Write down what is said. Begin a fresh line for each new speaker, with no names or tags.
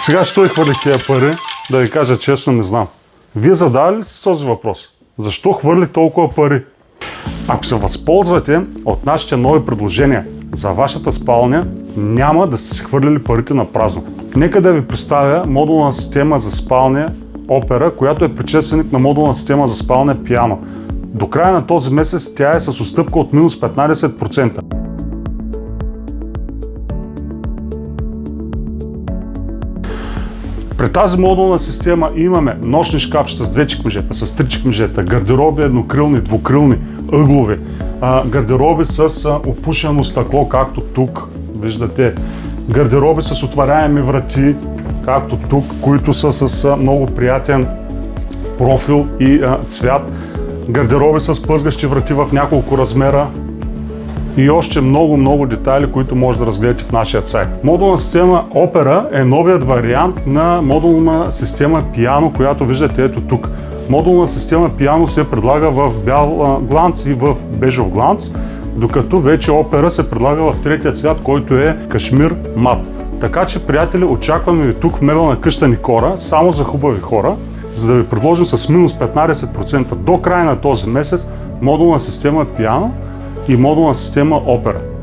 Сега що хвърлих тия пари? Да ви кажа честно, не знам. Вие задали ли си този въпрос? Защо хвърлих толкова пари? Ако се възползвате от нашите нови предложения за вашата спалня, няма да сте си хвърлили парите на празно. Нека да ви представя модулна система за спалня Opera, която е предшественик на модулна система за спалня Piano. До края на този месец тя е с отстъпка от минус 15%. При тази модулна система имаме нощни шкафчета с 2 чекмеджета, с 3 чекмеджета, гардероби еднокрилни, двукрилни, ъглови, гардероби с опушено стъкло, както тук виждате, гардероби с отваряеми врати, както тук, които са с много приятен профил и цвят, гардероби с пъзгащи врати в няколко размера и още много детайли, които може да разгледате в нашия сайт. Модулна система Opera е новият вариант на модулна система Piano, която виждате ето тук. Модулна система Piano се предлага в бял гланц и в бежов гланц, докато вече Opera се предлага в третия цвят, който е кашмир мат. Така че, приятели, очакваме ви тук в Мебелна къща Никора, само за хубави хора, за да ви предложим с минус 15% до края на този месец модулна система Piano и модулна система Opera.